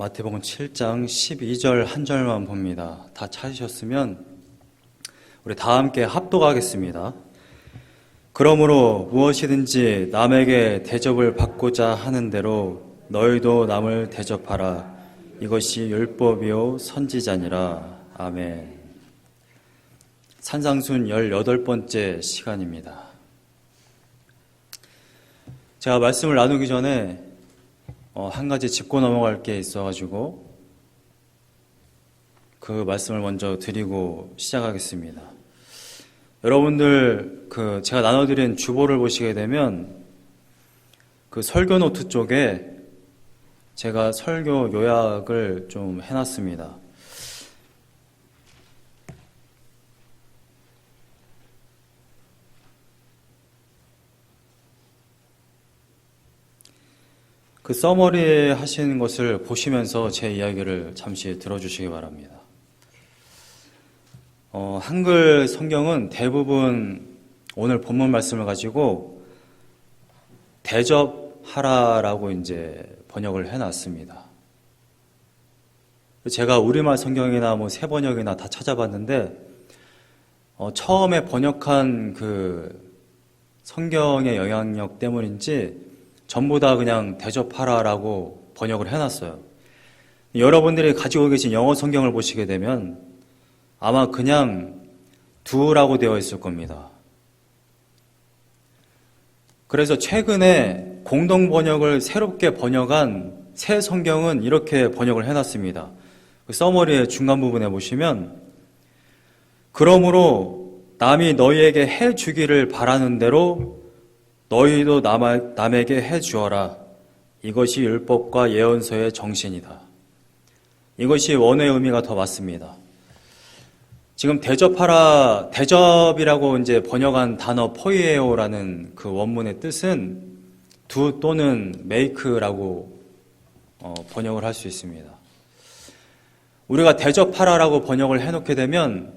마태복음 7장 12절 한 절만 봅니다. 다 찾으셨으면 우리 다 함께 합독하겠습니다. 그러므로 무엇이든지 남에게 대접을 받고자 하는 대로 너희도 남을 대접하라. 이것이 율법이요 선지자니라. 아멘. 산상순 18번째 시간입니다. 제가 말씀을 나누기 전에 한 가지 짚고 넘어갈 게 있어가지고 그 말씀을 먼저 드리고 시작하겠습니다. 여러분들 제가 나눠드린 주보를 보시게 되면 그 설교 노트 쪽에 제가 설교 요약을 좀 해놨습니다. 그 서머리 하시는 것을 보시면서 제 이야기를 잠시 들어주시기 바랍니다. 한글 성경은 대부분 오늘 본문 말씀을 가지고 대접하라라고 이제 번역을 해놨습니다. 제가 우리말 성경이나 새 번역이나 다 찾아봤는데 처음에 번역한 그 성경의 영향력 때문인지 전부 다 그냥 대접하라라고 번역을 해놨어요. 여러분들이 가지고 계신 영어 성경을 보시게 되면 아마 그냥 do라고 되어 있을 겁니다. 그래서 최근에 공동 번역을 새롭게 번역한 새 성경은 이렇게 번역을 해놨습니다. 그 서머리의 중간 부분에 보시면 그러므로 남이 너희에게 해주기를 바라는 대로 너희도 남에게 해주어라. 이것이 율법과 예언서의 정신이다. 이것이 원어의 의미가 더 맞습니다. 지금 대접하라, 대접이라고 이제 번역한 단어 포이에오라는 그 원문의 뜻은 do 또는 make라고 번역을 할 수 있습니다. 우리가 대접하라라고 번역을 해놓게 되면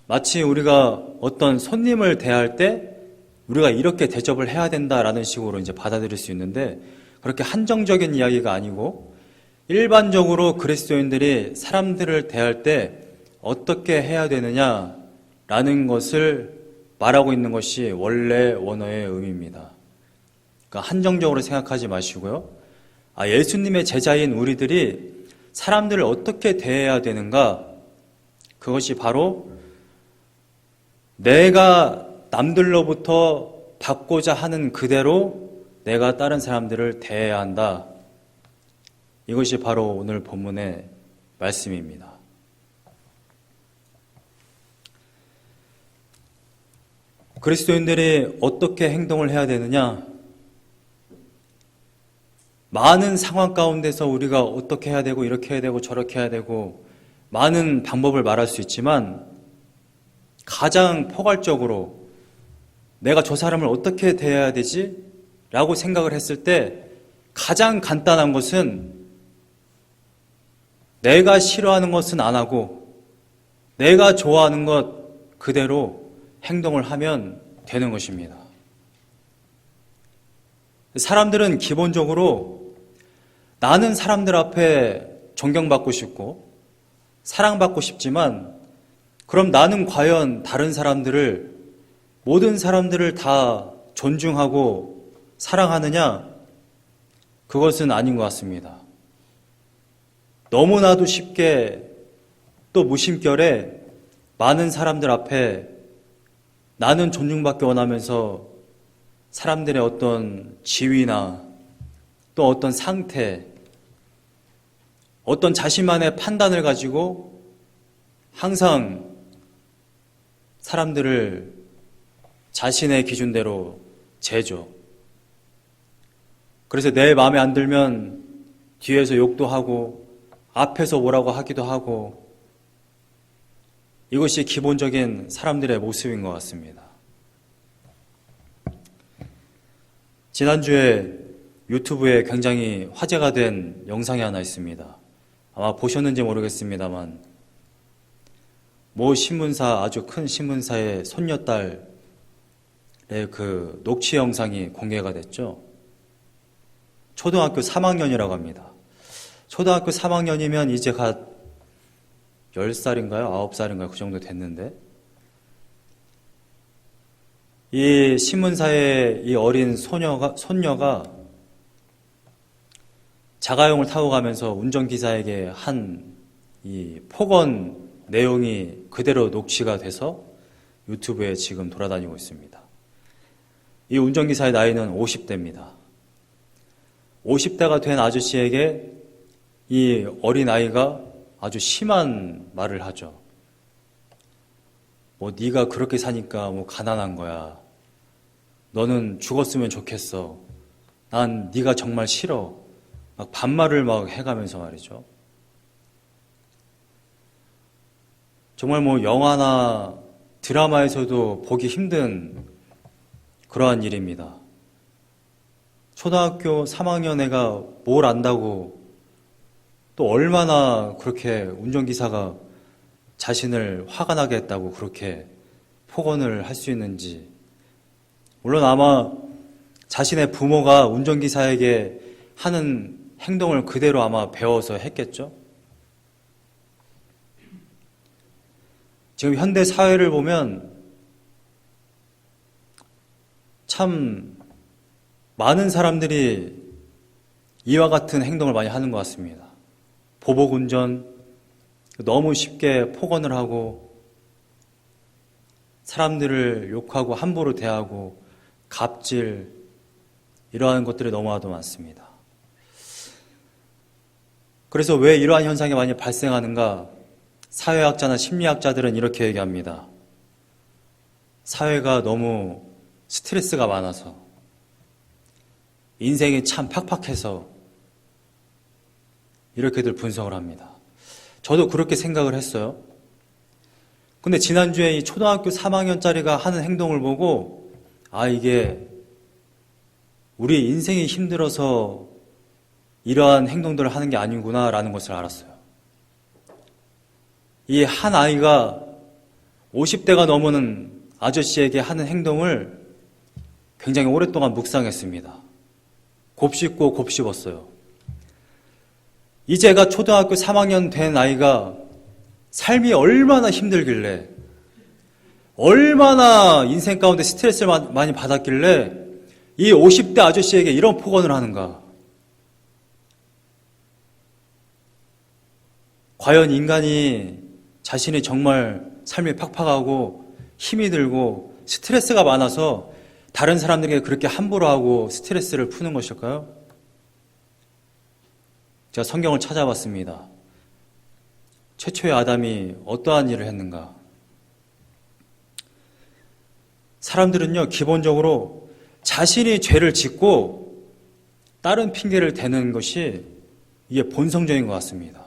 마치 우리가 어떤 손님을 대할 때 우리가 이렇게 대접을 해야 된다라는 식으로 이제 받아들일 수 있는데 그렇게 한정적인 이야기가 아니고 일반적으로 그리스도인들이 사람들을 대할 때 어떻게 해야 되느냐라는 것을 말하고 있는 것이 원래 원어의 의미입니다. 그러니까 한정적으로 생각하지 마시고요. 예수님의 제자인 우리들이 사람들을 어떻게 대해야 되는가? 그것이 바로 내가 남들로부터 받고자 하는 그대로 내가 다른 사람들을 대해야 한다. 이것이 바로 오늘 본문의 말씀입니다. 그리스도인들이 어떻게 행동을 해야 되느냐? 많은 상황 가운데서 우리가 어떻게 해야 되고 이렇게 해야 되고 저렇게 해야 되고 많은 방법을 말할 수 있지만 가장 포괄적으로 내가 저 사람을 어떻게 대해야 되지? 라고 생각을 했을 때 가장 간단한 것은 내가 싫어하는 것은 안 하고 내가 좋아하는 것 그대로 행동을 하면 되는 것입니다. 사람들은 기본적으로 나는 사람들 앞에 존경받고 싶고 사랑받고 싶지만 그럼 나는 과연 다른 사람들을 모든 사람들을 다 존중하고 사랑하느냐? 그것은 아닌 것 같습니다. 너무나도 쉽게 또 무심결에 많은 사람들 앞에 나는 존중받기 원하면서 사람들의 어떤 지위나 또 어떤 상태, 어떤 자신만의 판단을 가지고 항상 사람들을 자신의 기준대로 재죠. 그래서 내 마음에 안 들면 뒤에서 욕도 하고 앞에서 뭐라고 하기도 하고 이것이 기본적인 사람들의 모습인 것 같습니다. 지난주에 유튜브에 굉장히 화제가 된 영상이 하나 있습니다. 아마 보셨는지 모르겠습니다만 모 신문사, 아주 큰 신문사의 손녀딸 그 녹취 영상이 공개가 됐죠. 초등학교 3학년이라고 합니다. 초등학교 3학년이면 이제 갓 10살인가요? 9살인가요? 그 정도 됐는데 이 신문사의 이 어린 손녀가 자가용을 타고 가면서 운전기사에게 한 이 폭언 내용이 그대로 녹취가 돼서 유튜브에 지금 돌아다니고 있습니다. 이 운전기사의 나이는 50대입니다. 50대가 된 아저씨에게 이 어린아이가 아주 심한 말을 하죠. 뭐 네가 그렇게 사니까 뭐 가난한 거야. 너는 죽었으면 좋겠어. 난 네가 정말 싫어. 막 반말을 막 해가면서 말이죠. 정말 뭐 영화나 드라마에서도 보기 힘든 그러한 일입니다. 초등학교 3학년 애가 뭘 안다고 또 얼마나 그렇게 운전기사가 자신을 화가 나게 했다고 그렇게 폭언을 할 수 있는지. 물론 아마 자신의 부모가 운전기사에게 하는 행동을 그대로 아마 배워서 했겠죠. 지금 현대 사회를 보면 참 많은 사람들이 이와 같은 행동을 많이 하는 것 같습니다. 보복운전, 너무 쉽게 폭언을 하고 사람들을 욕하고 함부로 대하고 갑질, 이러한 것들이 너무나도 많습니다. 그래서 왜 이러한 현상이 많이 발생하는가? 사회학자나 심리학자들은 이렇게 얘기합니다. 사회가 너무 스트레스가 많아서, 인생이 참 팍팍해서 이렇게들 분석을 합니다. 저도 그렇게 생각을 했어요. 근데 지난주에 이 초등학교 3학년짜리가 하는 행동을 보고 이게 우리 인생이 힘들어서 이러한 행동들을 하는 게 아니구나라는 것을 알았어요. 이 한 아이가 50대가 넘는 아저씨에게 하는 행동을 굉장히 오랫동안 묵상했습니다. 곱씹고 곱씹었어요. 이제가 초등학교 3학년 된 아이가 삶이 얼마나 힘들길래, 얼마나 인생 가운데 스트레스를 많이 받았길래 이 50대 아저씨에게 이런 폭언을 하는가. 과연 인간이 자신이 정말 삶이 팍팍하고 힘이 들고 스트레스가 많아서 다른 사람들에게 그렇게 함부로 하고 스트레스를 푸는 것일까요? 제가 성경을 찾아봤습니다. 최초의 아담이 어떠한 일을 했는가? 사람들은요, 기본적으로 자신이 죄를 짓고 다른 핑계를 대는 것이 이게 본성적인 것 같습니다.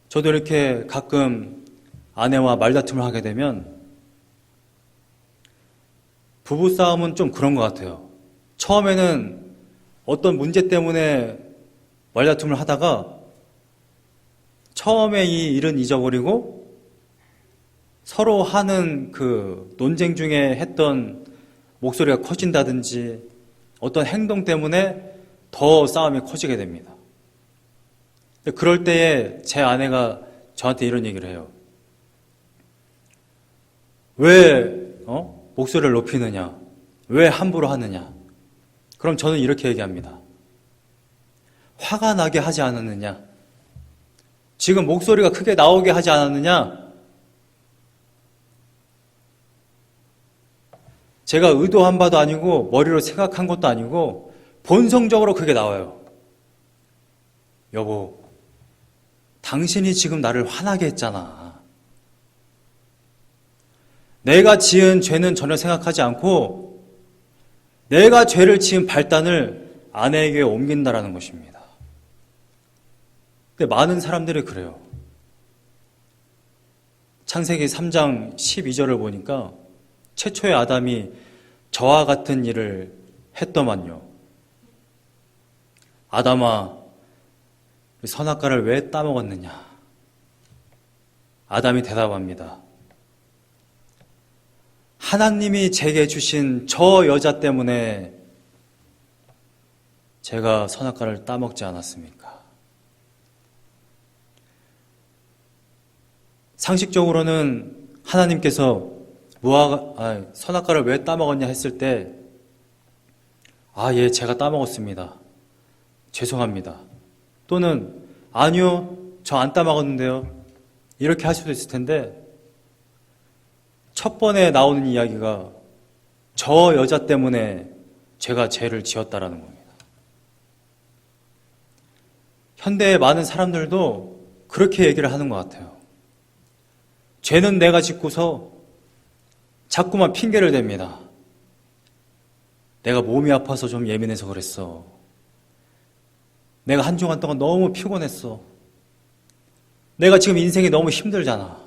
저도 이렇게 가끔 아내와 말다툼을 하게 되면 부부싸움은 좀 그런 것 같아요. 처음에는 어떤 문제 때문에 말다툼을 하다가 처음에 이 일은 잊어버리고 서로 하는 그 논쟁 중에 했던 목소리가 커진다든지 어떤 행동 때문에 더 싸움이 커지게 됩니다. 그럴 때에 제 아내가 저한테 이런 얘기를 해요. 왜 목소리를 높이느냐? 왜 함부로 하느냐? 그럼 저는 이렇게 얘기합니다. 화가 나게 하지 않았느냐? 지금 목소리가 크게 나오게 하지 않았느냐? 제가 의도한 바도 아니고 머리로 생각한 것도 아니고 본성적으로 그게 나와요. 여보, 당신이 지금 나를 화나게 했잖아. 내가 지은 죄는 전혀 생각하지 않고 내가 죄를 지은 발단을 아내에게 옮긴다라는 것입니다. 근데 많은 사람들이 그래요. 창세기 3장 12절을 보니까 최초의 아담이 저와 같은 일을 했더만요. 아담아, 선악과를 왜 따먹었느냐? 아담이 대답합니다. 하나님이 제게 주신 저 여자 때문에 제가 선악과를 따먹지 않았습니까? 상식적으로는 하나님께서 선악과를 왜 따먹었냐 했을 때, 예, 제가 따먹었습니다. 죄송합니다. 또는, 아니요, 저 안 따먹었는데요. 이렇게 할 수도 있을 텐데, 첫 번에 나오는 이야기가 저 여자 때문에 제가 죄를 지었다라는 겁니다. 현대의 많은 사람들도 그렇게 얘기를 하는 것 같아요. 죄는 내가 짓고서 자꾸만 핑계를 댑니다. 내가 몸이 아파서 좀 예민해서 그랬어. 내가 한 주간 동안 너무 피곤했어. 내가 지금 인생이 너무 힘들잖아.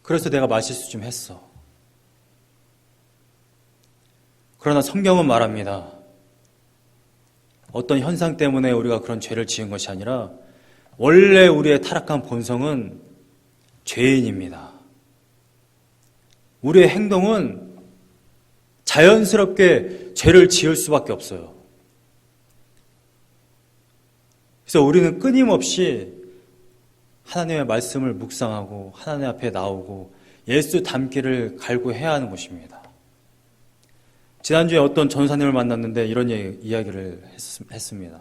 그래서 내가 말실수 좀 했어. 그러나 성경은 말합니다. 어떤 현상 때문에 우리가 그런 죄를 지은 것이 아니라 원래 우리의 타락한 본성은 죄인입니다. 우리의 행동은 자연스럽게 죄를 지을 수밖에 없어요. 그래서 우리는 끊임없이 하나님의 말씀을 묵상하고 하나님 앞에 나오고 예수 닮기를 갈구해야 하는 것입니다. 지난주에 어떤 전사님을 만났는데 이런 이야기를 했습니다.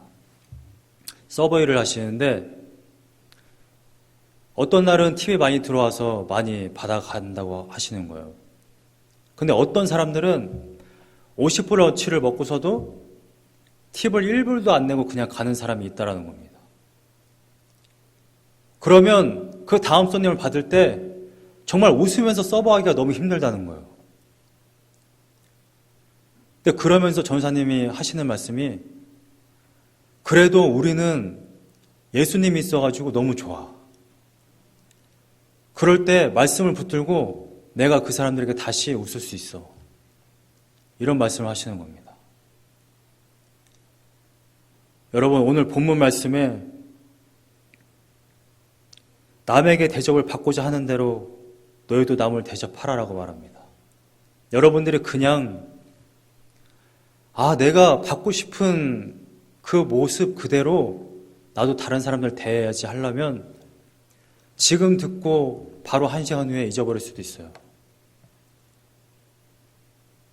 서버일을 하시는데 어떤 날은 팁이 많이 들어와서 많이 받아간다고 하시는 거예요. 근데 어떤 사람들은 50불어치를 먹고서도 팁을 1불도 안 내고 그냥 가는 사람이 있다라는 겁니다. 그러면 그 다음 손님을 받을 때 정말 웃으면서 서버하기가 너무 힘들다는 거예요. 근데 그러면서 전사님이 하시는 말씀이 그래도 우리는 예수님이 있어가지고 너무 좋아. 그럴 때 말씀을 붙들고 내가 그 사람들에게 다시 웃을 수 있어. 이런 말씀을 하시는 겁니다. 여러분 오늘 본문 말씀에 남에게 대접을 받고자 하는 대로 너희도 남을 대접하라라고 말합니다. 여러분들이 그냥 내가 받고 싶은 그 모습 그대로 나도 다른 사람들 대해야지 하려면 지금 듣고 바로 1시간 후에 잊어버릴 수도 있어요.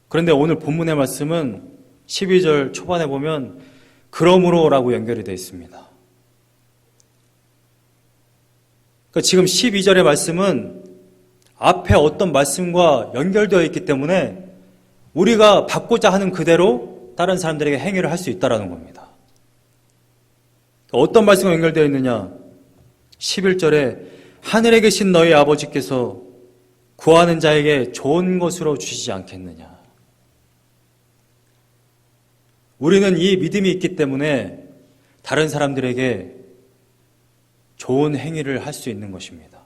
그런데 오늘 본문의 말씀은 12절 초반에 보면 그러므로라고 연결이 되어 있습니다. 그러니까 지금 12절의 말씀은 앞에 어떤 말씀과 연결되어 있기 때문에 우리가 받고자 하는 그대로 다른 사람들에게 행위를 할 수 있다는 겁니다. 어떤 말씀과 연결되어 있느냐? 11절에 하늘에 계신 너희 아버지께서 구하는 자에게 좋은 것으로 주시지 않겠느냐? 우리는 이 믿음이 있기 때문에 다른 사람들에게 좋은 행위를 할 수 있는 것입니다.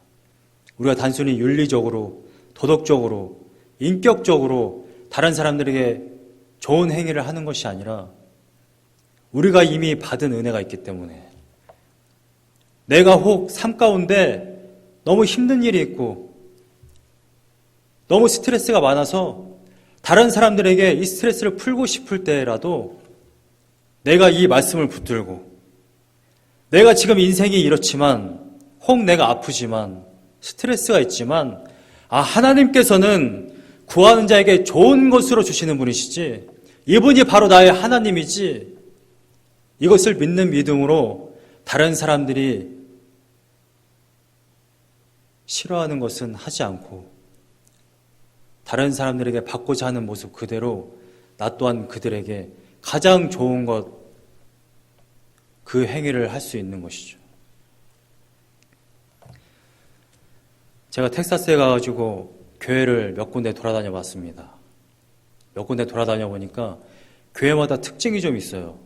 우리가 단순히 윤리적으로, 도덕적으로, 인격적으로 다른 사람들에게 좋은 행위를 하는 것이 아니라 우리가 이미 받은 은혜가 있기 때문에 내가 혹 삶 가운데 너무 힘든 일이 있고 너무 스트레스가 많아서 다른 사람들에게 이 스트레스를 풀고 싶을 때라도 내가 이 말씀을 붙들고 내가 지금 인생이 이렇지만 혹 내가 아프지만 스트레스가 있지만 하나님께서는 구하는 자에게 좋은 것으로 주시는 분이시지 이분이 바로 나의 하나님이지 이것을 믿는 믿음으로 다른 사람들이 싫어하는 것은 하지 않고 다른 사람들에게 받고자 하는 모습 그대로 나 또한 그들에게 가장 좋은 것 그 행위를 할 수 있는 것이죠. 제가 텍사스에 가가지고 교회를 몇 군데 돌아다녀 봤습니다. 몇 군데 돌아다녀 보니까 교회마다 특징이 좀 있어요.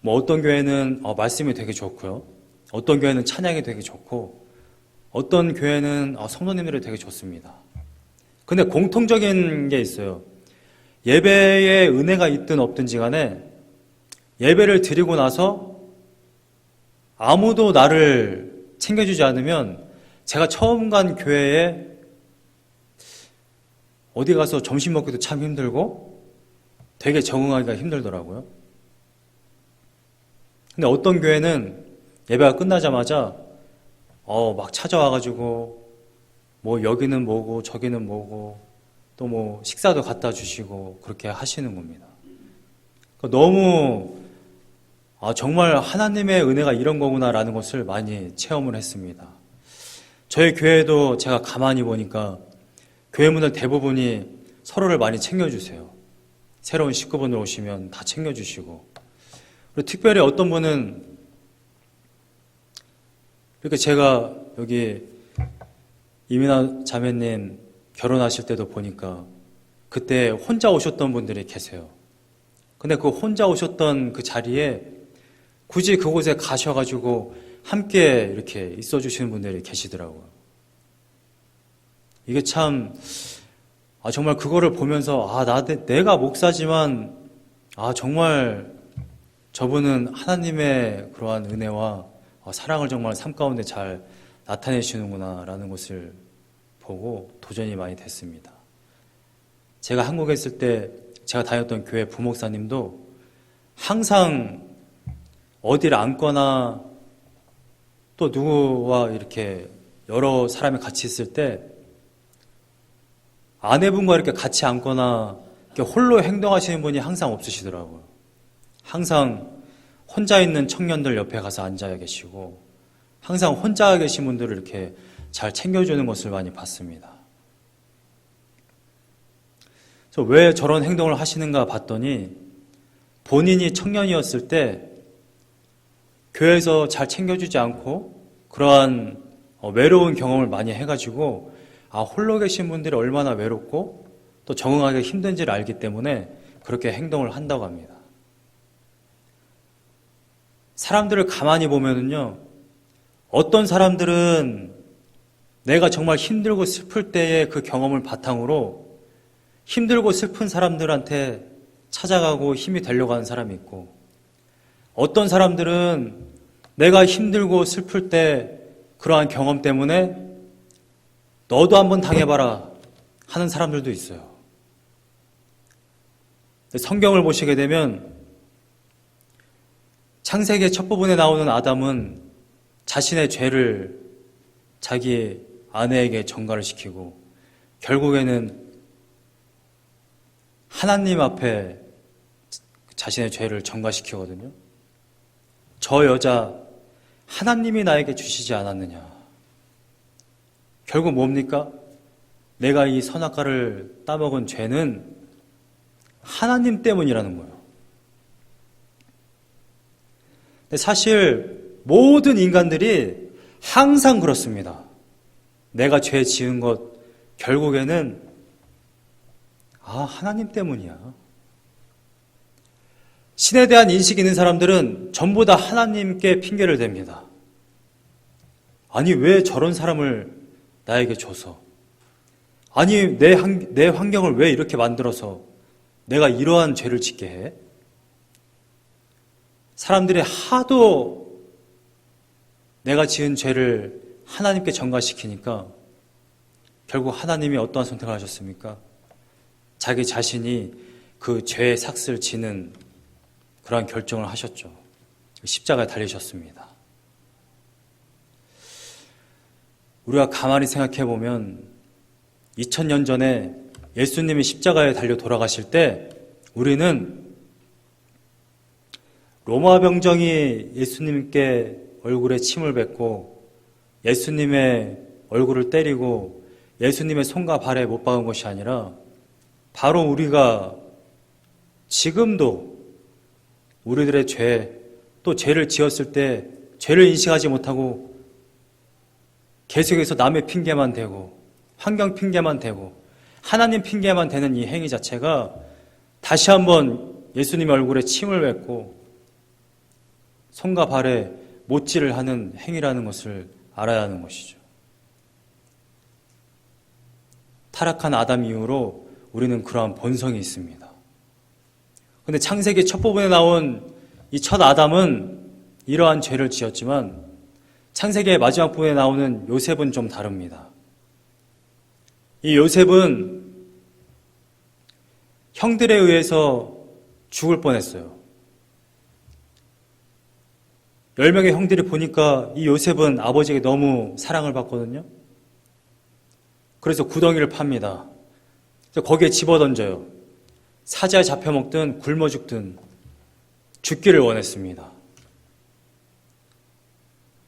어떤 교회는 말씀이 되게 좋고요. 어떤 교회는 찬양이 되게 좋고 어떤 교회는 성도님들이 되게 좋습니다. 근데 공통적인 게 있어요. 예배에 은혜가 있든 없든지 간에 예배를 드리고 나서 아무도 나를 챙겨주지 않으면 제가 처음 간 교회에 어디 가서 점심 먹기도 참 힘들고 되게 적응하기가 힘들더라고요. 근데 어떤 교회는 예배가 끝나자마자 막 찾아와가지고 뭐 여기는 뭐고 저기는 뭐고 또 뭐 식사도 갖다 주시고 그렇게 하시는 겁니다. 그러니까 너무 정말 하나님의 은혜가 이런 거구나라는 것을 많이 체험을 했습니다. 저희 교회도 제가 가만히 보니까 교회문들 대부분이 서로를 많이 챙겨주세요. 새로운 식구분들 오시면 다 챙겨주시고, 그리고 특별히 어떤 분은 이렇게 제가 여기 이민아 자매님 결혼하실 때도 보니까 그때 혼자 오셨던 분들이 계세요. 근데 그 혼자 오셨던 그 자리에 굳이 그곳에 가셔가지고 함께 이렇게 있어주시는 분들이 계시더라고요. 이게 참 정말 그거를 보면서 내가 목사지만 정말 저분은 하나님의 그러한 은혜와 사랑을 정말 삶 가운데 잘 나타내시는구나 라는 것을 보고 도전이 많이 됐습니다. 제가 한국에 있을 때 제가 다녔던 교회 부목사님도 항상 어디를 앉거나 또 누구와 이렇게 여러 사람이 같이 있을 때 아내분과 이렇게 같이 앉거나 이렇게 홀로 행동하시는 분이 항상 없으시더라고요. 항상 혼자 있는 청년들 옆에 가서 앉아 계시고 항상 혼자 계신 분들을 이렇게 잘 챙겨주는 것을 많이 봤습니다. 그래서 왜 저런 행동을 하시는가 봤더니 본인이 청년이었을 때 교회에서 잘 챙겨주지 않고 그러한 외로운 경험을 많이 해가지고 홀로 계신 분들이 얼마나 외롭고 또 적응하기가 힘든지를 알기 때문에 그렇게 행동을 한다고 합니다. 사람들을 가만히 보면은요, 어떤 사람들은 내가 정말 힘들고 슬플 때의 그 경험을 바탕으로 힘들고 슬픈 사람들한테 찾아가고 힘이 되려고 하는 사람이 있고, 어떤 사람들은 내가 힘들고 슬플 때 그러한 경험 때문에 너도 한번 당해봐라 하는 사람들도 있어요. 성경을 보시게 되면 창세기 첫 부분에 나오는 아담은 자신의 죄를 자기 아내에게 전가를 시키고 결국에는 하나님 앞에 자신의 죄를 전가시키거든요. 저 여자 하나님이 나에게 주시지 않았느냐. 결국 뭡니까? 내가 이 선악과를 따먹은 죄는 하나님 때문이라는 거예요. 근데 사실 모든 인간들이 항상 그렇습니다. 내가 죄 지은 것 결국에는 하나님 때문이야. 신에 대한 인식이 있는 사람들은 전부 다 하나님께 핑계를 댑니다. 아니 왜 저런 사람을 나에게 줘서, 아니 내 환경을 왜 이렇게 만들어서 내가 이러한 죄를 짓게 해? 사람들이 하도 내가 지은 죄를 하나님께 전가시키니까 결국 하나님이 어떠한 선택을 하셨습니까? 자기 자신이 그 죄의 삭슬 지는 그러한 결정을 하셨죠. 십자가에 달리셨습니다. 우리가 가만히 생각해 보면 2000년 전에 예수님이 십자가에 달려 돌아가실 때 우리는 로마 병정이 예수님께 얼굴에 침을 뱉고 예수님의 얼굴을 때리고 예수님의 손과 발에 못 박은 것이 아니라 바로 우리가 지금도 우리들의 죄, 또 죄를 지었을 때 죄를 인식하지 못하고 계속해서 남의 핑계만 대고 환경 핑계만 대고 하나님 핑계만 대는 이 행위 자체가 다시 한번 예수님의 얼굴에 침을 뱉고 손과 발에 못질을 하는 행위라는 것을 알아야 하는 것이죠. 타락한 아담 이후로 우리는 그러한 본성이 있습니다. 그런데 창세기 첫 부분에 나온 이 첫 아담은 이러한 죄를 지었지만 창세기의 마지막 부분에 나오는 요셉은 좀 다릅니다. 이 요셉은 형들에 의해서 죽을 뻔했어요. 10명의 형들이 보니까 이 요셉은 아버지에게 너무 사랑을 받거든요. 그래서 구덩이를 팝니다. 그래서 거기에 집어던져요. 사자에 잡혀먹든 굶어 죽든 죽기를 원했습니다.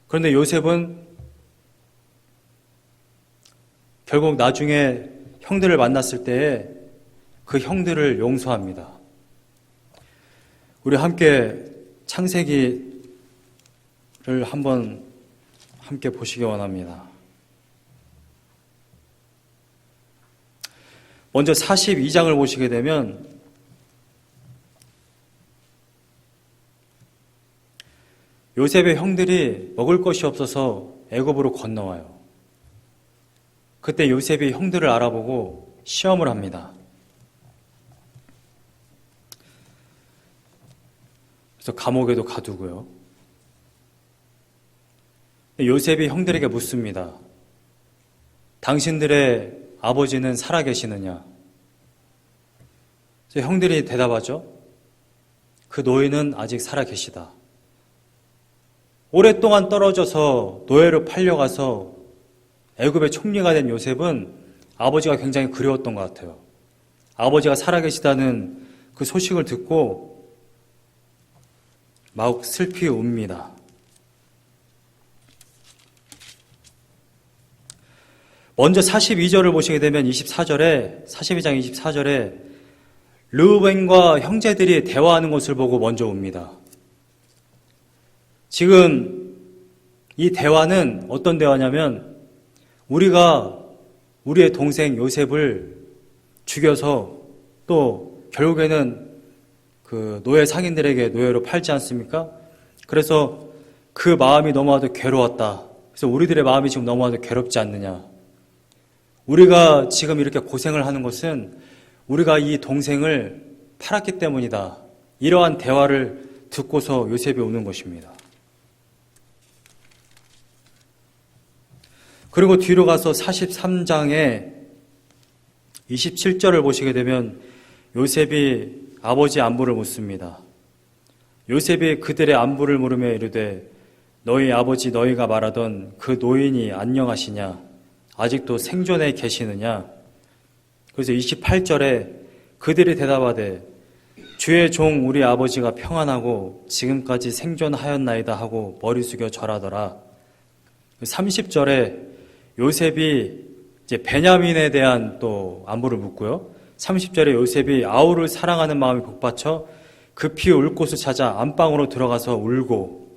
그런데 요셉은 결국 나중에 형들을 만났을 때에 그 형들을 용서합니다. 우리 함께 창세기를 한번 함께 보시기 원합니다. 먼저 42장을 보시게 되면 요셉의 형들이 먹을 것이 없어서 애굽으로 건너와요. 그때 요셉이 형들을 알아보고 시험을 합니다. 그래서 감옥에도 가두고요. 요셉이 형들에게 묻습니다. 당신들의 아버지는 살아계시느냐? 그래서 형들이 대답하죠. 그 노인은 아직 살아계시다. 오랫동안 떨어져서 노예로 팔려가서 애굽의 총리가 된 요셉은 아버지가 굉장히 그리웠던 것 같아요. 아버지가 살아계시다는 그 소식을 듣고 마구 슬피 웁니다. 먼저 42절을 보시게 되면 42장 24절에 르우벤과 형제들이 대화하는 것을 보고 먼저 웁니다. 지금 이 대화는 어떤 대화냐면 우리가 우리의 동생 요셉을 죽여서 또 결국에는 그 노예 상인들에게 노예로 팔지 않습니까? 그래서 그 마음이 너무나도 괴로웠다. 그래서 우리들의 마음이 지금 너무나도 괴롭지 않느냐. 우리가 지금 이렇게 고생을 하는 것은 우리가 이 동생을 팔았기 때문이다. 이러한 대화를 듣고서 요셉이 우는 것입니다. 그리고 뒤로 가서 43장에 27절을 보시게 되면 요셉이 아버지 안부를 묻습니다. 요셉이 그들의 안부를 물으며 이르되 너희 아버지 너희가 말하던 그 노인이 안녕하시냐? 아직도 생존해 계시느냐? 그래서 28절에 그들이 대답하되 주의 종 우리 아버지가 평안하고 지금까지 생존하였나이다 하고 머리 숙여 절하더라. 30절에 요셉이 이제 베냐민에 대한 또 안부를 묻고요. 30절에 요셉이 아우를 사랑하는 마음이 복받쳐 급히 울 곳을 찾아 안방으로 들어가서 울고,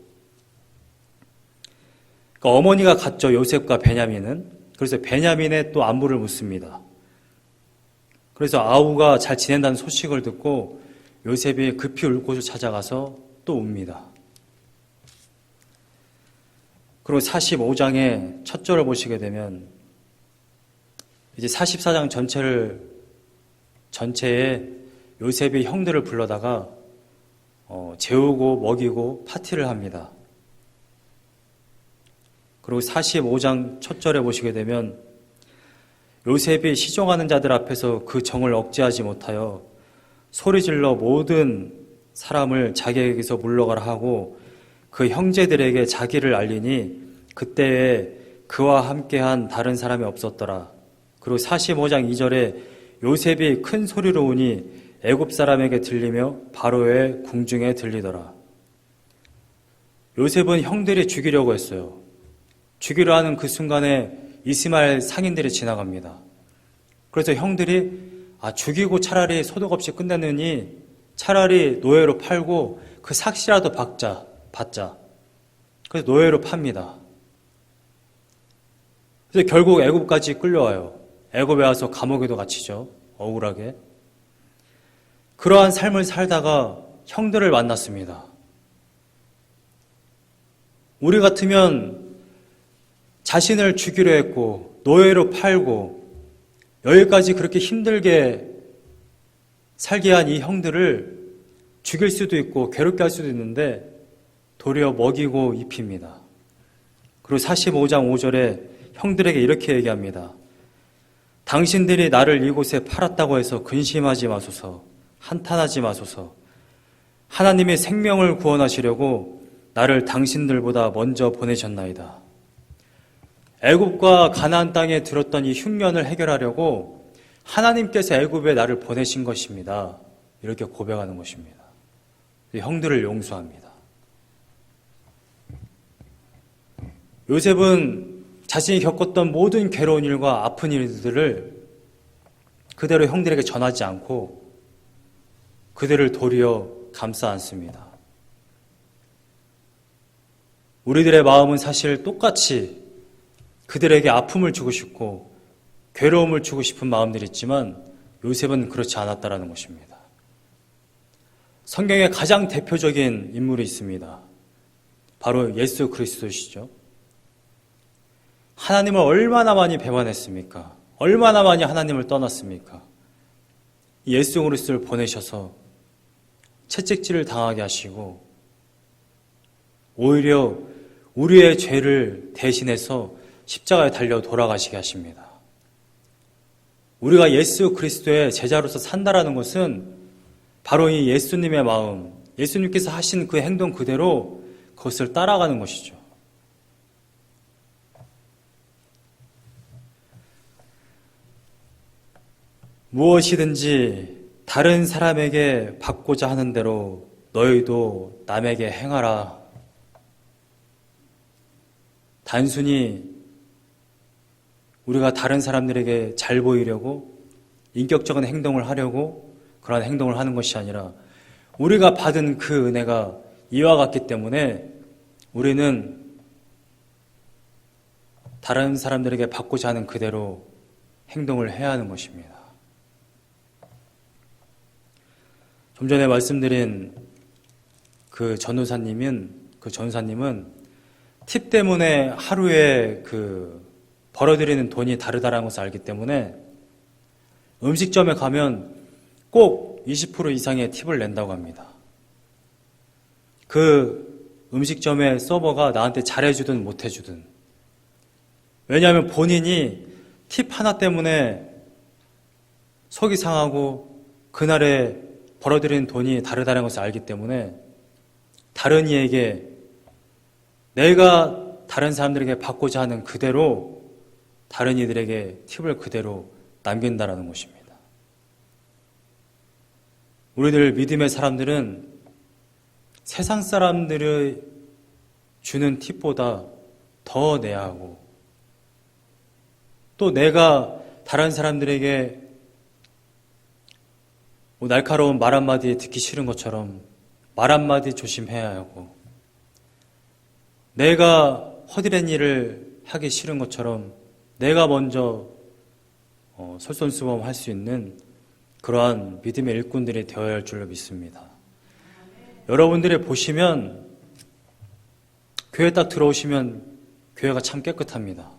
그러니까 어머니가 갔죠. 요셉과 베냐민은. 그래서 베냐민의 또 안부를 묻습니다. 그래서 아우가 잘 지낸다는 소식을 듣고 요셉이 급히 울 곳을 찾아가서 또 웁니다. 그리고 45장의 첫 절을 보시게 되면 이제 44장 전체에 요셉이 형들을 불러다가 재우고 먹이고 파티를 합니다. 그리고 45장 첫 절에 보시게 되면 요셉이 시종하는 자들 앞에서 그 정을 억제하지 못하여 소리질러 모든 사람을 자기에게서 물러가라 하고 그 형제들에게 자기를 알리니 그때에 그와 함께한 다른 사람이 없었더라. 그리고 45장 2절에 요셉이 큰 소리로 우니 애굽 사람에게 들리며 바로의 궁중에 들리더라. 요셉은 형들이 죽이려고 했어요. 죽이려 하는 그 순간에 이스마엘 상인들이 지나갑니다. 그래서 형들이 죽이고 차라리 소득 없이 끝내느니 차라리 노예로 팔고 그 삭시라도 받자. 그래서 노예로 팝니다. 그래서 결국 애굽까지 끌려와요. 애굽에 와서 감옥에도 갇히죠. 억울하게. 그러한 삶을 살다가 형들을 만났습니다. 우리 같으면 자신을 죽이려 했고 노예로 팔고 여기까지 그렇게 힘들게 살게 한 이 형들을 죽일 수도 있고 괴롭게 할 수도 있는데 도리어 먹이고 입힙니다. 그리고 45장 5절에 형들에게 이렇게 얘기합니다. 당신들이 나를 이곳에 팔았다고 해서 근심하지 마소서, 한탄하지 마소서. 하나님이 생명을 구원하시려고 나를 당신들보다 먼저 보내셨나이다. 애굽과 가나안 땅에 들었던 이 흉년을 해결하려고 하나님께서 애굽에 나를 보내신 것입니다. 이렇게 고백하는 것입니다. 형들을 용서합니다. 요셉은 자신이 겪었던 모든 괴로운 일과 아픈 일들을 그대로 형들에게 전하지 않고 그들을 도리어 감싸 안습니다. 우리들의 마음은 사실 똑같이 그들에게 아픔을 주고 싶고 괴로움을 주고 싶은 마음들이 있지만 요셉은 그렇지 않았다라는 것입니다. 성경에 가장 대표적인 인물이 있습니다. 바로 예수 그리스도시죠. 하나님을 얼마나 많이 배반했습니까? 얼마나 많이 하나님을 떠났습니까? 예수 그리스도를 보내셔서 채찍질을 당하게 하시고 오히려 우리의 죄를 대신해서 십자가에 달려 돌아가시게 하십니다. 우리가 예수 그리스도의 제자로서 산다라는 것은 바로 이 예수님의 마음, 예수님께서 하신 그 행동 그대로 그것을 따라가는 것이죠. 무엇이든지 다른 사람에게 받고자 하는 대로 너희도 남에게 행하라. 단순히 우리가 다른 사람들에게 잘 보이려고 인격적인 행동을 하려고 그러한 행동을 하는 것이 아니라 우리가 받은 그 은혜가 이와 같기 때문에 우리는 다른 사람들에게 받고자 하는 그대로 행동을 해야 하는 것입니다. 좀 전에 말씀드린 그 전도사님은 팁 때문에 하루에 벌어들이는 돈이 다르다는 것을 알기 때문에 음식점에 가면 꼭 20% 이상의 팁을 낸다고 합니다. 그 음식점의 서버가 나한테 잘해주든 못해주든. 왜냐하면 본인이 팁 하나 때문에 속이 상하고 그날에 벌어들이는 돈이 다르다는 것을 알기 때문에 다른 이에게 내가 다른 사람들에게 받고자 하는 그대로 다른 이들에게 팁을 그대로 남긴다라는 것입니다. 우리들 믿음의 사람들은 세상 사람들이 주는 팁보다 더 내야 하고 또 내가 다른 사람들에게 날카로운 말 한마디 듣기 싫은 것처럼 말 한마디 조심해야 하고 내가 허드렛 일을 하기 싫은 것처럼 내가 먼저 솔선수범할 수 있는 그러한 믿음의 일꾼들이 되어야 할 줄로 믿습니다. 여러분들이 보시면 교회 딱 들어오시면 교회가 참 깨끗합니다.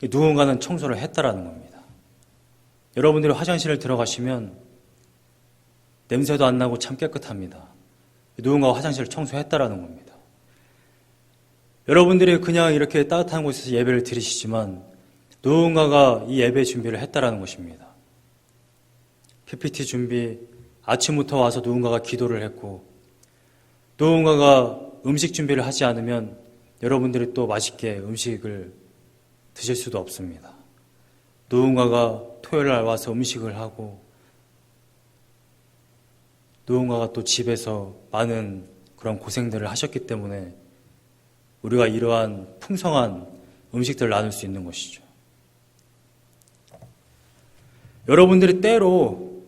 누군가는 청소를 했다라는 겁니다. 여러분들이 화장실을 들어가시면 냄새도 안 나고 참 깨끗합니다. 누군가가 화장실을 청소했다라는 겁니다. 여러분들이 그냥 이렇게 따뜻한 곳에서 예배를 드리시지만 누군가가 이 예배 준비를 했다라는 것입니다. PPT 준비, 아침부터 와서 누군가가 기도를 했고 누군가가 음식 준비를 하지 않으면 여러분들이 또 맛있게 음식을 드실 수도 없습니다. 누군가가 토요일 날 와서 음식을 하고 누군가가 또 집에서 많은 그런 고생들을 하셨기 때문에 우리가 이러한 풍성한 음식들을 나눌 수 있는 것이죠. 여러분들이 때로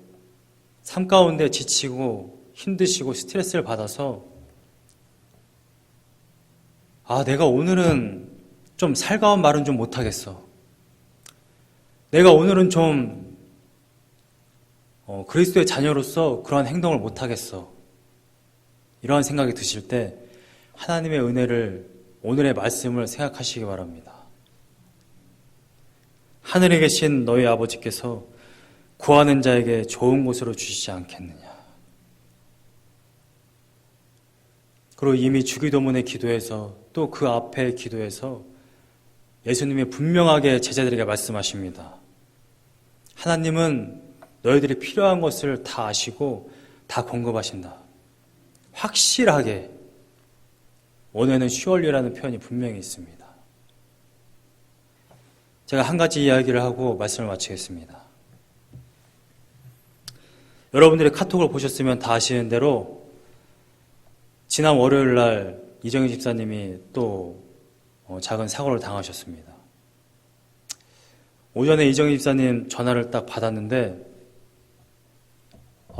삶 가운데 지치고 힘드시고 스트레스를 받아서 내가 오늘은 좀 살가운 말은 좀 못하겠어. 내가 오늘은 좀 그리스도의 자녀로서 그러한 행동을 못하겠어. 이러한 생각이 드실 때 하나님의 은혜를 오늘의 말씀을 생각하시기 바랍니다. 하늘에 계신 너희 아버지께서 구하는 자에게 좋은 곳으로 주시지 않겠느냐. 그리고 이미 주기도문의 기도에서 또 그 앞에 기도에서 예수님이 분명하게 제자들에게 말씀하십니다. 하나님은 너희들이 필요한 것을 다 아시고 다 공급하신다. 확실하게 원에는 surely라는 표현이 분명히 있습니다. 제가 한 가지 이야기를 하고 말씀을 마치겠습니다. 여러분들이 카톡을 보셨으면 다 아시는 대로 지난 월요일 날 이정희 집사님이 또 작은 사고를 당하셨습니다. 오전에 이정희 집사님 전화를 딱 받았는데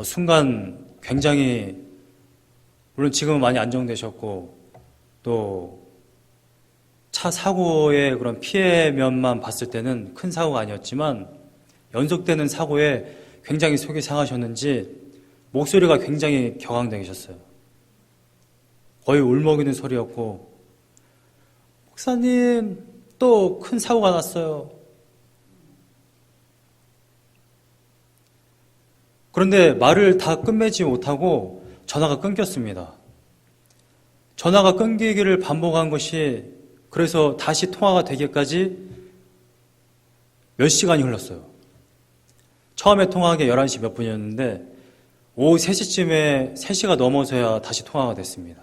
순간 굉장히, 물론 지금은 많이 안정되셨고 또 차 사고의 그런 피해면만 봤을 때는 큰 사고가 아니었지만 연속되는 사고에 굉장히 속이 상하셨는지 목소리가 굉장히 격앙되셨어요. 거의 울먹이는 소리였고, 목사님 또 큰 사고가 났어요. 그런데 말을 다 끝맺지 못하고 전화가 끊겼습니다. 전화가 끊기기를 반복한 것이, 그래서 다시 통화가 되기까지 몇 시간이 흘렀어요. 처음에 통화한 게 11시 몇 분이었는데 오후 3시쯤에 3시가 넘어서야 다시 통화가 됐습니다.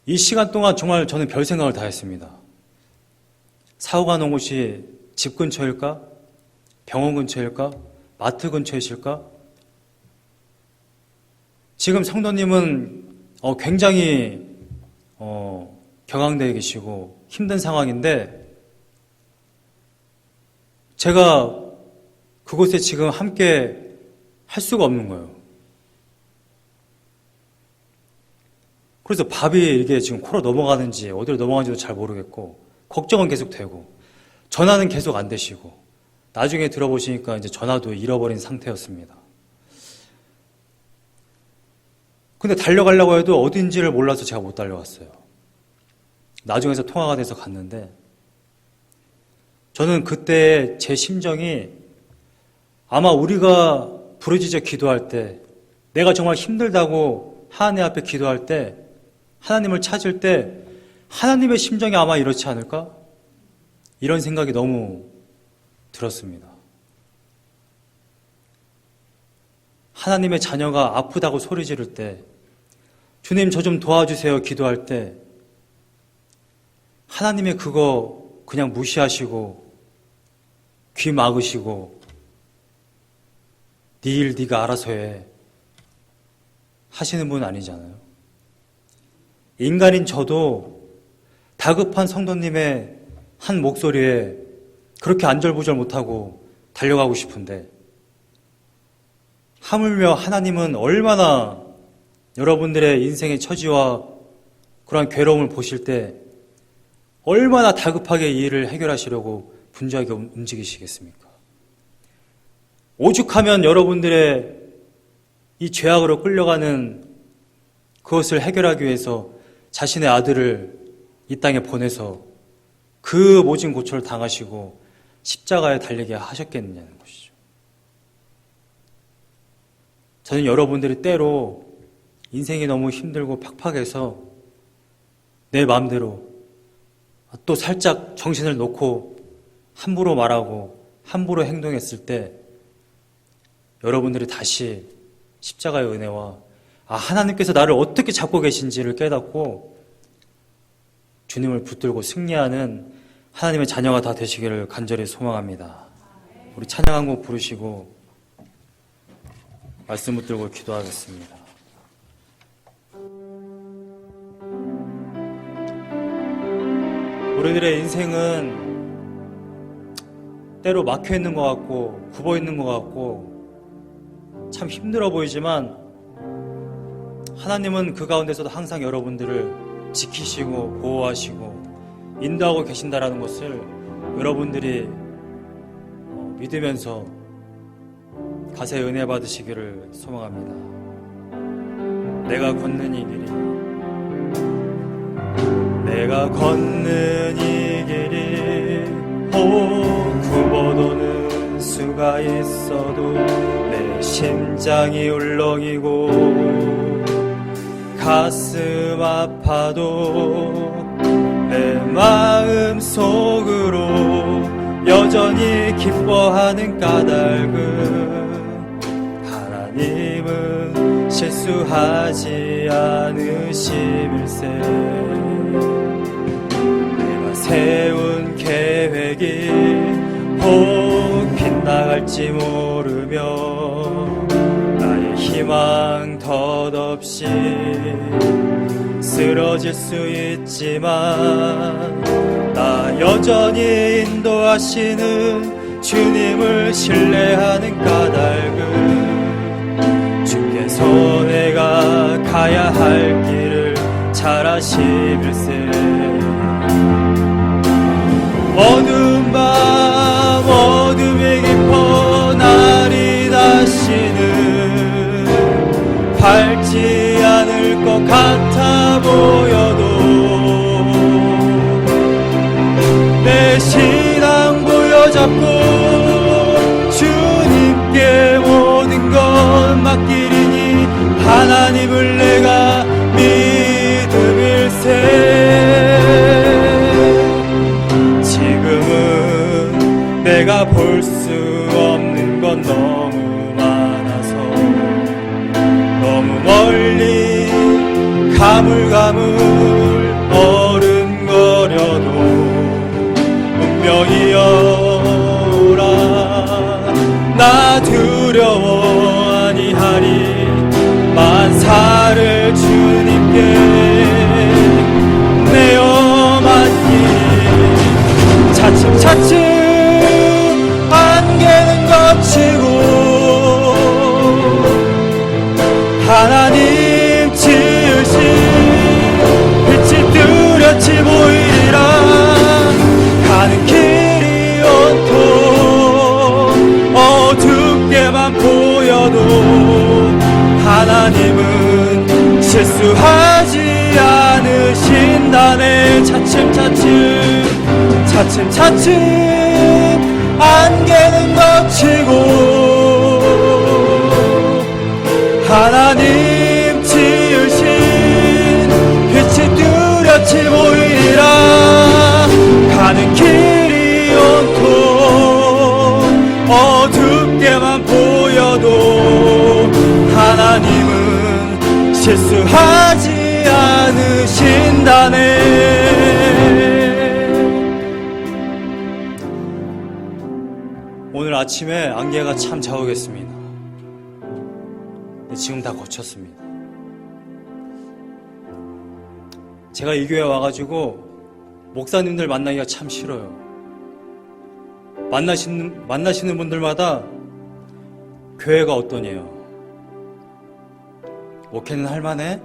이 시간 동안 정말 저는 별 생각을 다 했습니다. 사고가 난 곳이 집 근처일까? 병원 근처일까? 마트 근처이실까? 지금 성도님은 굉장히 격앙되어 계시고 힘든 상황인데 제가 그곳에 지금 함께 할 수가 없는 거예요. 그래서 밥이 이게 지금 코로 넘어가는지 어디로 넘어가는지도 잘 모르겠고 걱정은 계속 되고 전화는 계속 안 되시고 나중에 들어보시니까 이제 전화도 잃어버린 상태였습니다. 근데 달려가려고 해도 어딘지를 몰라서 제가 못 달려갔어요. 나중에서 통화가 돼서 갔는데 저는 그때 제 심정이 아마 우리가 부르짖어 기도할 때, 내가 정말 힘들다고 하나님 앞에 기도할 때, 하나님을 찾을 때 하나님의 심정이 아마 이렇지 않을까? 이런 생각이 너무 들었습니다. 하나님의 자녀가 아프다고 소리 지를 때, 주님 저 좀 도와주세요 기도할 때 하나님의 그거 그냥 무시하시고 귀 막으시고 네 일 네가 알아서 해 하시는 분 아니잖아요. 인간인 저도 다급한 성도님의 한 목소리에 그렇게 안절부절 못하고 달려가고 싶은데 하물며 하나님은 얼마나 여러분들의 인생의 처지와 그러한 괴로움을 보실 때 얼마나 다급하게 이 일을 해결하시려고 분주하게 움직이시겠습니까? 오죽하면 여러분들의 이 죄악으로 끌려가는 그것을 해결하기 위해서 자신의 아들을 이 땅에 보내서 그 모진 고초를 당하시고 십자가에 달리게 하셨겠느냐는 것이죠. 저는 여러분들이 때로 인생이 너무 힘들고 팍팍해서 내 마음대로 또 살짝 정신을 놓고 함부로 말하고 함부로 행동했을 때 여러분들이 다시 십자가의 은혜와 하나님께서 나를 어떻게 잡고 계신지를 깨닫고 주님을 붙들고 승리하는 하나님의 자녀가 다 되시기를 간절히 소망합니다. 우리 찬양 한 곡 부르시고 말씀 붙들고 기도하겠습니다. 우리들의 인생은 때로 막혀있는 것 같고 굽어있는 것 같고 참 힘들어 보이지만 하나님은 그 가운데서도 항상 여러분들을 지키시고 보호하시고 인도하고 계신다라는 것을 여러분들이 믿으면서 가세 은혜 받으시기를 소망합니다. 내가 걷는 이 길이 내가 걷는 이 길이 굽어도는 수가 있어도 내 심장이 울렁이고 가슴 아파도 내 마음 속으로 여전히 기뻐하는 까닭은 하나님은 실수 실수하지 않으심일세. 내가 세운 계획이 혹 빗나갈지 모르며 나의 희망 덧없이 쓰러질 수 있지만 나 여전히 인도하시는 주님을 신뢰하는 까닭은 주께서 내가 가야 할 길을 잘 아심일세. 어두운 밤 어둠에 깊어 날이 다시는 밝지 않을 것 같아 보여도 내 신앙 부여잡고 주님께 모든 것 맡기리니 하나님을 내가 믿음일세. 지금은 내가 볼 수 없는 건 너무 많아서 너무 멀리 가물가물 어른거려도 운명이 오라 나 두려워 아니하리. 만사를 주님께 내어 맡기니 차츰차츰 안개는 거치고 하나님 지으신 빛이 뚜렷이 보이리라. 가는 길이 온통 어둡게만 보여도 하나님은 실수하지 않으신다네. 차츰차츰 안개는 거치고 하나님 지으신 빛이 뚜렷이 보이리라. 가는 길이 온통 어둡게만 보여도 하나님은 실수하지 않으신다네. 오늘 아침에 안개가 참 자욱했습니다. 지금 다 거쳤습니다. 제가 이 교회 와가지고 목사님들 만나기가 참 싫어요. 만나시는 분들마다 교회가 어떠냐요? 목회는 할만해?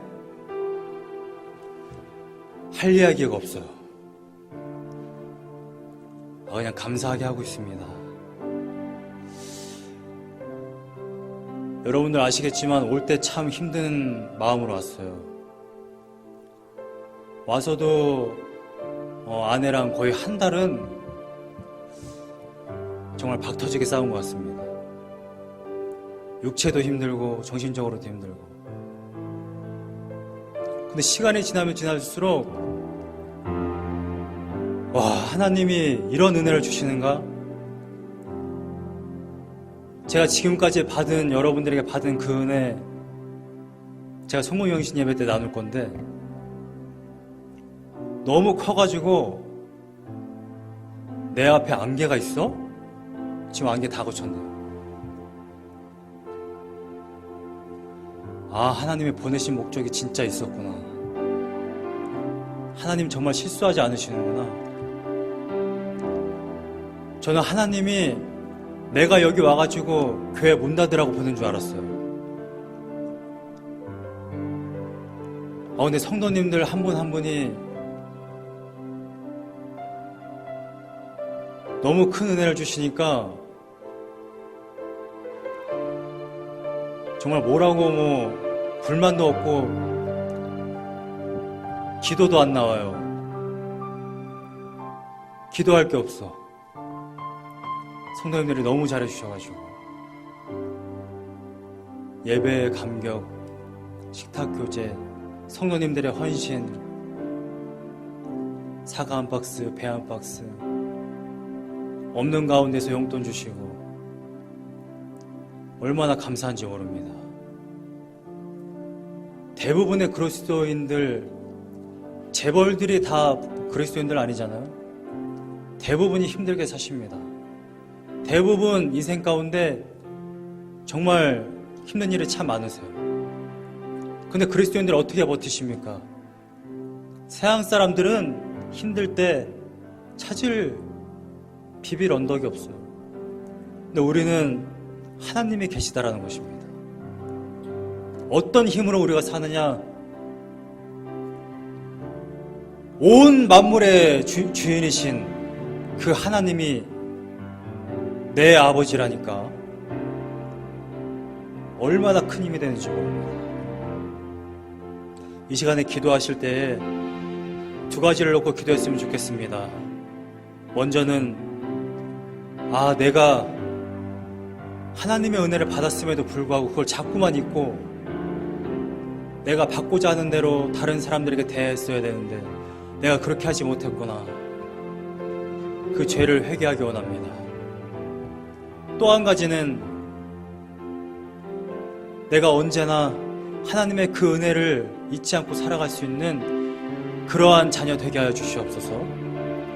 할 이야기가 없어요. 그냥 감사하게 하고 있습니다. 여러분들 아시겠지만 올 때 참 힘든 마음으로 왔어요. 와서도 아내랑 거의 한 달은 정말 박터지게 싸운 것 같습니다. 육체도 힘들고 정신적으로도 힘들고. 근데 시간이 지나면 지날수록 와, 하나님이 이런 은혜를 주시는가? 제가 지금까지 여러분들에게 받은 그 은혜, 제가 성모영신 예배 때 나눌 건데 너무 커가지고 내 앞에 안개가 있어? 지금 안개 다 거쳤네요. 아, 하나님이 보내신 목적이 진짜 있었구나. 하나님 정말 실수하지 않으시는구나. 저는 하나님이 내가 여기 와가지고 교회 문 닫으라고 보낸 줄 알았어요. 근데 성도님들 한 분 한 분이 너무 큰 은혜를 주시니까 정말 뭐라고 불만도 없고 기도도 안 나와요. 기도할 게 없어. 성도님들이 너무 잘해주셔가지고 예배의 감격, 식탁교제, 성도님들의 헌신, 사과 한 박스, 배 한 박스, 없는 가운데서 용돈 주시고 얼마나 감사한지 모릅니다. 대부분의 그리스도인들, 재벌들이 다 그리스도인들 아니잖아요. 대부분이 힘들게 사십니다. 대부분 인생 가운데 정말 힘든 일이 참 많으세요. 근데 그리스도인들 어떻게 버티십니까? 세상 사람들은 힘들 때 찾을 비빌 언덕이 없어요. 근데 우리는 하나님이 계시다라는 것입니다. 어떤 힘으로 우리가 사느냐? 온 만물의 주인이신 그 하나님이 내 아버지라니까 얼마나 큰 힘이 되는지 모릅니다. 이 시간에 기도하실 때에 두 가지를 놓고 기도했으면 좋겠습니다. 먼저는 내가 하나님의 은혜를 받았음에도 불구하고 그걸 자꾸만 잊고 내가 받고자 하는 대로 다른 사람들에게 대했어야 되는데 내가 그렇게 하지 못했구나. 그 죄를 회개하기 원합니다. 또 한 가지는 내가 언제나 하나님의 그 은혜를 잊지 않고 살아갈 수 있는 그러한 자녀 되게 하여 주시옵소서.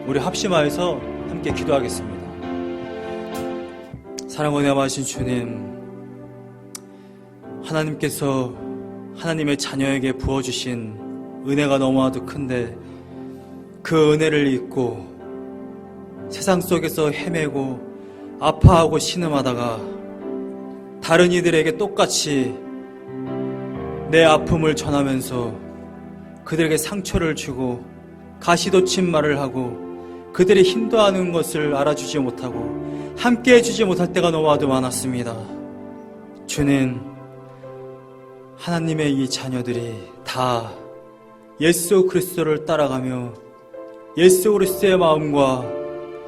우리 합심하여서 함께 기도하겠습니다. 사랑과 은혜하신 주님, 하나님께서 하나님의 자녀에게 부어주신 은혜가 너무나도 큰데 그 은혜를 잊고 세상 속에서 헤매고 아파하고 신음하다가 다른 이들에게 똑같이 내 아픔을 전하면서 그들에게 상처를 주고 가시돋친 말을 하고 그들이 힘들어하는 것을 알아주지 못하고 함께 해주지 못할 때가 너무나도 많았습니다. 주님, 하나님의 이 자녀들이 다 예수 그리스도를 따라가며 예수 그리스도의 마음과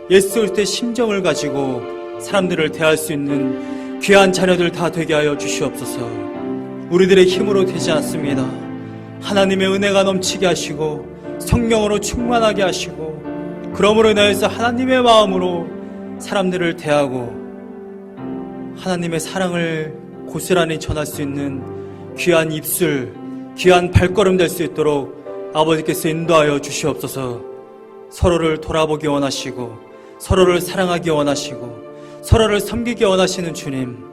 예수 그리스도의 심정을 가지고 사람들을 대할 수 있는 귀한 자녀들 다 되게 하여 주시옵소서. 우리들의 힘으로 되지 않습니다. 하나님의 은혜가 넘치게 하시고 성령으로 충만하게 하시고 그러므로 인하여서 하나님의 마음으로 사람들을 대하고 하나님의 사랑을 고스란히 전할 수 있는 귀한 입술, 귀한 발걸음 될 수 있도록 아버지께서 인도하여 주시옵소서. 서로를 돌아보기 원하시고 서로를 사랑하기 원하시고 서로를 섬기기 원하시는 주님,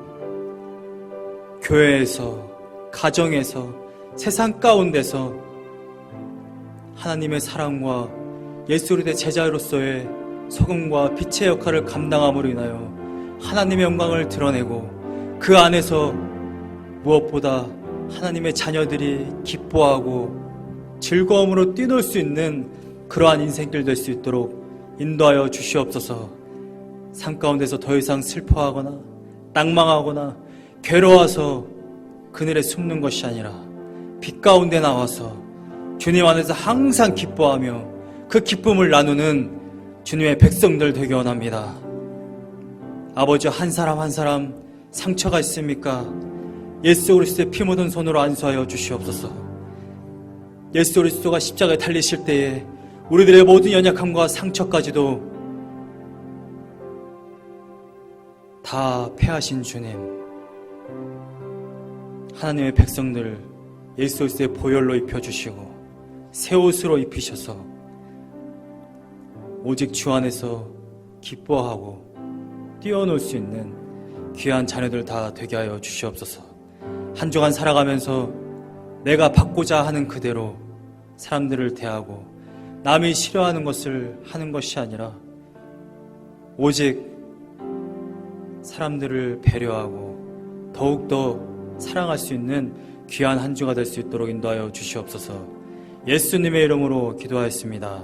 교회에서, 가정에서, 세상 가운데서 하나님의 사랑과 예수 그리스도의 제자로서의 소금과 빛의 역할을 감당함으로 인하여 하나님의 영광을 드러내고 그 안에서 무엇보다 하나님의 자녀들이 기뻐하고 즐거움으로 뛰놀 수 있는 그러한 인생길 될 수 있도록 인도하여 주시옵소서. 삶 가운데서 더 이상 슬퍼하거나 낭망하거나 괴로워서 그늘에 숨는 것이 아니라 빛 가운데 나와서 주님 안에서 항상 기뻐하며 그 기쁨을 나누는 주님의 백성들 되기 원합니다. 아버지, 한 사람 한 사람 상처가 있습니까? 예수 그리스도의 피 묻은 손으로 안수하여 주시옵소서. 예수 그리스도가 십자가에 달리실 때에 우리들의 모든 연약함과 상처까지도 다 패하신 주님, 하나님의 백성들 예수 그리스도의 보혈로 입혀주시고 새 옷으로 입히셔서 오직 주 안에서 기뻐하고 뛰어놀 수 있는 귀한 자녀들 다 되게 하여 주시옵소서. 한 주간 살아가면서 내가 받고자 하는 그대로 사람들을 대하고 남이 싫어하는 것을 하는 것이 아니라 오직 사람들을 배려하고 더욱더 사랑할 수 있는 귀한 한 주가 될 수 있도록 인도하여 주시옵소서. 예수님의 이름으로 기도하였습니다.